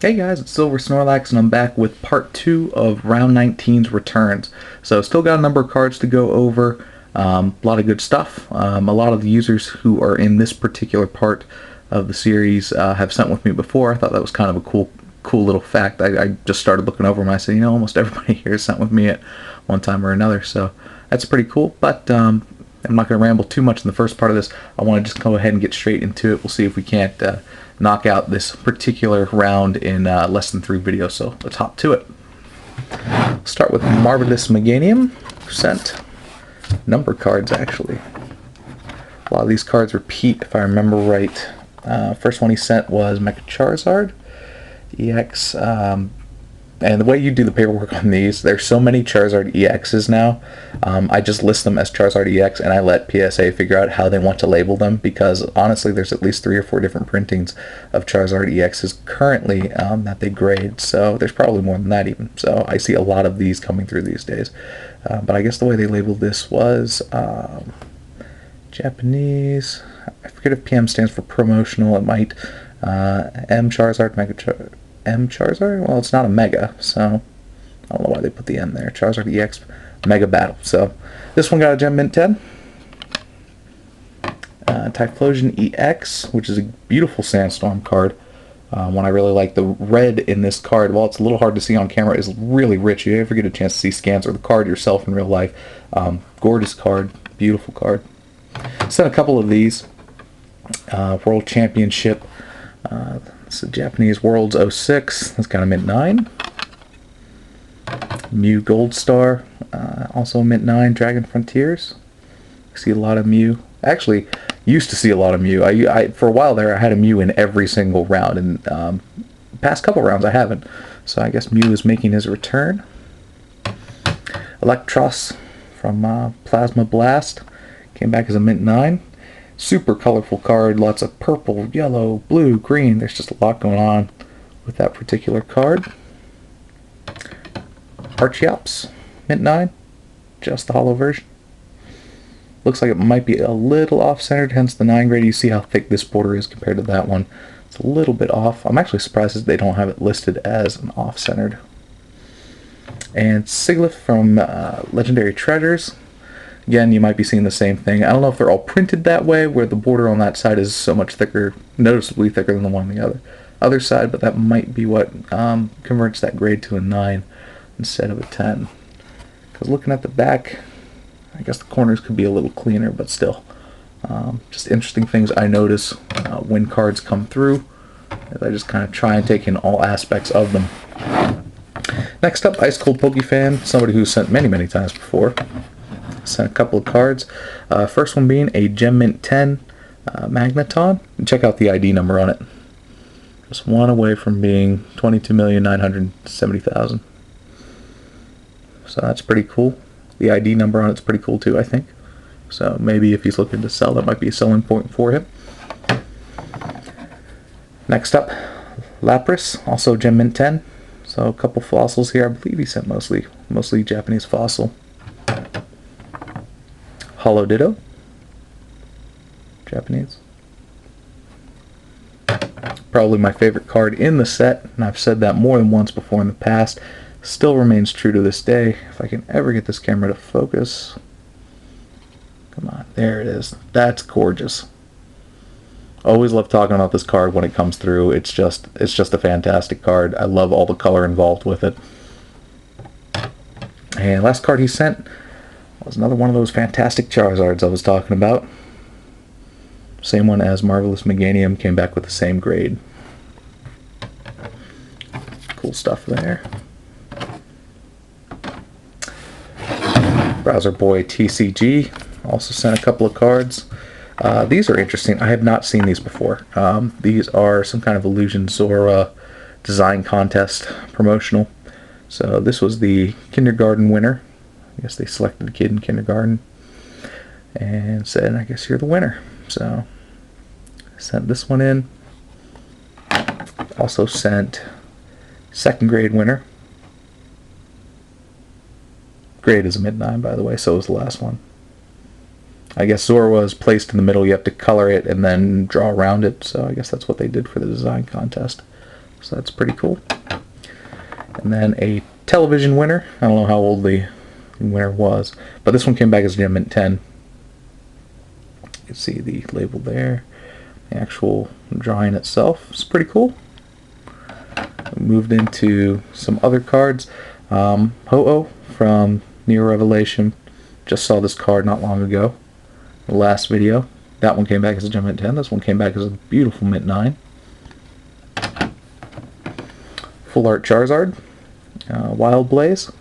Hey guys, it's Silver Snorlax, and I'm back with part 2 of Round 19's returns. So still got a number of cards to go over, a lot of good stuff. A lot of the users who are in this particular part of the series have sent with me before. I thought that was kind of a cool little fact. I just started looking over them and I said, almost everybody here has sent with me at one time or another, so that's pretty cool. But I'm not going to ramble too much in the first part of this. I want to just go ahead and get straight into it. We'll see if we can't knock out this particular round in less than 3 videos, so let's hop to it. Start with Marvelous Meganium. Sent number cards, actually. A lot of these cards repeat, if I remember right. First one he sent was Mecha Charizard EX. And the way you do the paperwork on these, there's so many Charizard EXs now. I just list them as Charizard EX, and I let PSA figure out how they want to label them, because honestly, there's at least 3 or 4 different printings of Charizard EXs currently that they grade. So there's probably more than that even. So I see a lot of these coming through these days. But I guess the way they labeled this was Japanese. I forget if PM stands for promotional. It might. M Charizard, Mega Charizard. M Charizard? Well, it's not a Mega, so I don't know why they put the M there. Charizard EX Mega Battle. So this one got a Gem Mint 10. Typhlosion EX, which is a beautiful Sandstorm card. One I really like. The red in this card, while it's a little hard to see on camera, is really rich. You ever get a chance to see scans or the card yourself in real life, gorgeous card, beautiful card. Sent a couple of these. World Championship. It's the Japanese Worlds 06. That's got a Mint 9. Mew Gold Star. Also Mint 9. Dragon Frontiers. I see a lot of Mew. Actually, used to see a lot of Mew. For a while there, I had a Mew in every single round. And past couple rounds, I haven't. So I guess Mew is making his return. Electros from Plasma Blast. Came back as a Mint 9. Super colorful card, lots of purple, yellow, blue, green. There's just a lot going on with that particular card. Archeops, Mint 9, just the holo version. Looks like it might be a little off-centered, hence the 9 grade. You see how thick this border is compared to that one. It's a little bit off. I'm actually surprised that they don't have it listed as an off-centered. And Sigilyph from Legendary Treasures. Again, you might be seeing the same thing. I don't know if they're all printed that way, where the border on that side is so much thicker, noticeably thicker than the one on the other side, but that might be what converts that grade to a 9 instead of a 10. Because looking at the back, I guess the corners could be a little cleaner, but still. Just interesting things I notice when cards come through, as I just kind of try and take in all aspects of them. Next up, Ice Cold Pokefan, somebody who's sent many times before. Sent a couple of cards. First one being a Gem Mint 10 Magneton. And check out the ID number on it. Just one away from being 22,970,000. So that's pretty cool. The ID number on it's pretty cool too, I think. So maybe if he's looking to sell, that might be a selling point for him. Next up, Lapras, also Gem Mint 10. So a couple fossils here. I believe he sent mostly Japanese fossil. Holo Ditto, Japanese. Probably my favorite card in the set, and I've said that more than once before in the past. Still remains true to this day. If I can ever get this camera to focus. Come on, there it is. That's gorgeous. Always love talking about this card when it comes through. It's just a fantastic card. I love all the color involved with it. And last card he sent was another one of those fantastic Charizards I was talking about. Same one as Marvelous Meganium, came back with the same grade. Cool stuff there. Browser Boy TCG also sent a couple of cards. These are interesting. I have not seen these before. These are some kind of Illusion Zora design contest promotional. So this was the kindergarten winner. I guess they selected a kid in kindergarten and said, I guess you're the winner. So I sent this one in. Also sent second grade winner. Grade is a Mint 9, by the way, so was the last one. I guess Zora was placed in the middle. You have to color it and then draw around it. So I guess that's what they did for the design contest. So that's pretty cool. And then a television winner. I don't know how old the winner was, but this one came back as Gem Mint 10. You can see the label there. The actual drawing itself is pretty cool. Moved into some other cards. Ho-Oh from Neo Revelation. Just saw this card not long ago. The last video. That one came back as a Gem Mint 10. This one came back as a beautiful Mint 9. Full Art Charizard. Wild Blaze.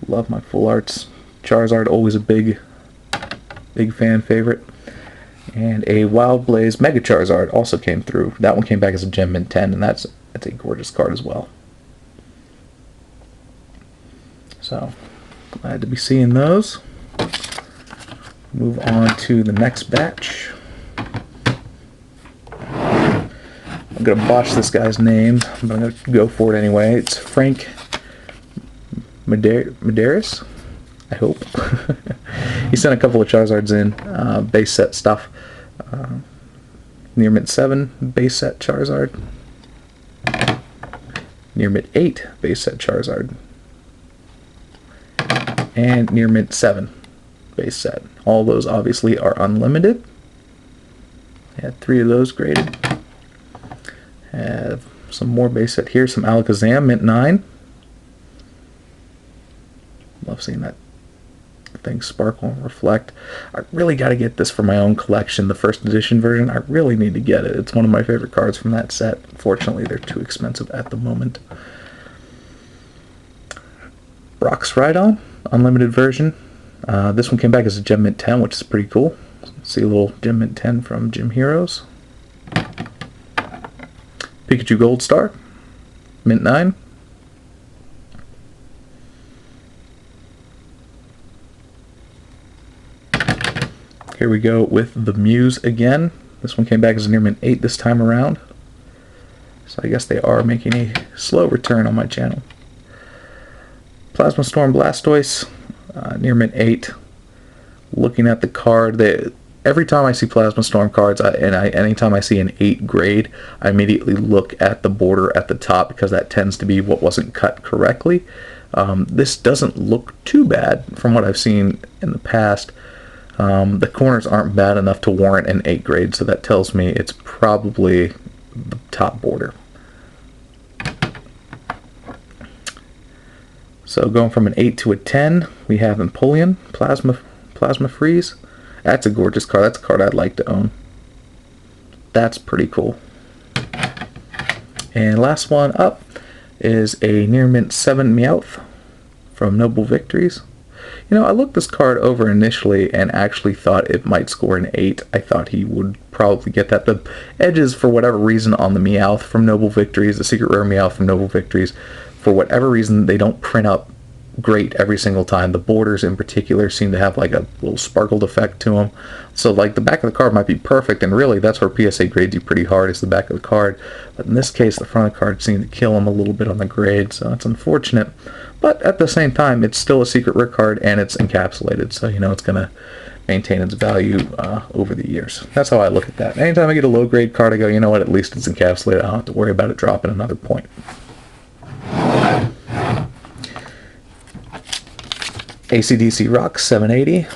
Love my Full Arts. Charizard, always a big fan favorite. And a Wild Blaze Mega Charizard also came through. That one came back as a Gem Mint 10, and that's a gorgeous card as well. So, glad to be seeing those. Move on to the next batch. I'm going to botch this guy's name, but I'm going to go for it anyway. It's Frank Medeiros, I hope. He sent a couple of Charizards in, base set stuff. Near Mint 7 base set Charizard. Near Mint 8 base set Charizard. And Near Mint 7 base set. All those obviously are unlimited. I had 3 of those graded. Have some more base set here. Some Alakazam Mint 9. Love seeing that thing sparkle and reflect. I really got to get this for my own collection, the first edition version. I really need to get it. It's one of my favorite cards from that set. Fortunately, they're too expensive at the moment. Brock's Rhydon, unlimited version. This one came back as a Gem Mint 10, which is pretty cool. See a little Gem Mint 10 from Gym Heroes. Pikachu Gold Star, Mint 9. Here we go with the Muse again. This one came back as a Near Mint 8 this time around. So I guess they are making a slow return on my channel. Plasma Storm Blastoise, Near Mint 8. Looking at the card, every time I see Plasma Storm cards, anytime I see an 8 grade, I immediately look at the border at the top because that tends to be what wasn't cut correctly. This doesn't look too bad from what I've seen in the past. The corners aren't bad enough to warrant an 8 grade, so that tells me it's probably the top border. So going from an 8 to a 10, we have Empoleon, Plasma Freeze. That's a gorgeous card. That's a card I'd like to own. That's pretty cool. And last one up is a Near Mint 7 Meowth from Noble Victories. You know, I looked this card over initially and actually thought it might score an 8. I thought he would probably get that. The edges, for whatever reason, on the Meowth from Noble Victories, the Secret Rare Meowth from Noble Victories, for whatever reason, they don't print up great every single time. The borders in particular seem to have like a little sparkled effect to them. So like the back of the card might be perfect, and really that's where PSA grades you pretty hard, is the back of the card. But in this case, the front of the card seemed to kill him a little bit on the grade, so it's unfortunate. But at the same time, it's still a secret rare card and it's encapsulated, so you know it's going to maintain its value over the years. That's how I look at that. Anytime I get a low grade card, I go, you know what, at least it's encapsulated. I don't have to worry about it dropping another point. AC/DC Rock 780.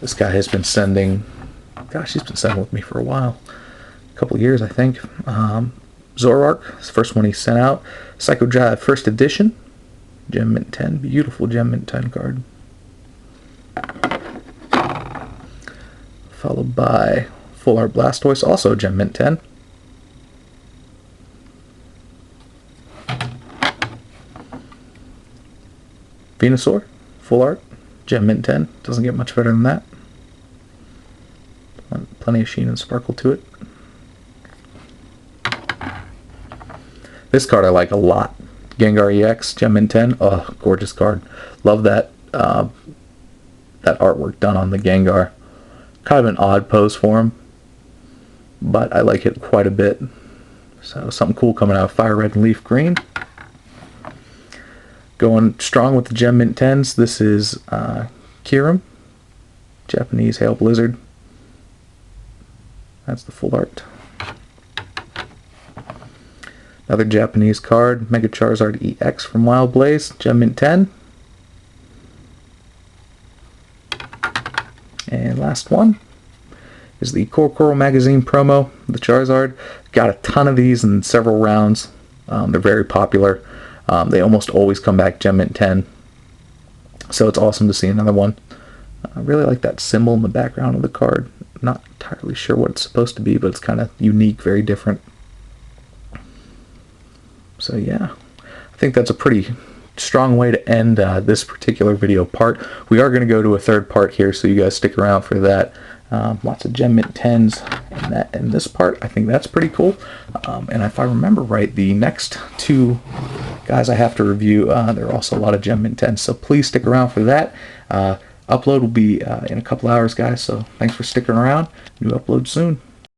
This guy has been sending, gosh, he's been sending with me for a while. A couple of years, I think. Zoroark, it's the first one he sent out. Psycho Jive First Edition. Gem Mint 10. Beautiful Gem Mint 10 card. Followed by Full Art Blastoise, also Gem Mint 10. Venusaur, Full Art, Gem Mint 10. Doesn't get much better than that. Plenty of sheen and sparkle to it. This card I like a lot. Gengar EX, Gem Mint 10. Oh, gorgeous card. Love that that artwork done on the Gengar. Kind of an odd pose for him, but I like it quite a bit. So something cool coming out of Fire Red and Leaf Green. Going strong with the Gem Mint 10s. This is Kyurem, Japanese Hail Blizzard. That's the full art. Another Japanese card, Mega Charizard EX from Wild Blaze, Gem Mint 10. And last one is the Coral Magazine promo, the Charizard. Got a ton of these in several rounds. They're very popular. They almost always come back Gem Mint 10. So it's awesome to see another one. I really like that symbol in the background of the card. Not entirely sure what it's supposed to be, but it's kind of unique, very different. So yeah, I think that's a pretty strong way to end this particular video part. We are going to go to a third part here, so you guys stick around for that. Lots of Gem Mint 10s in this part. I think that's pretty cool. And if I remember right, the next two guys I have to review, there are also a lot of Gem Mint 10s, so please stick around for that. Upload will be in a couple hours, guys, so thanks for sticking around. New upload soon.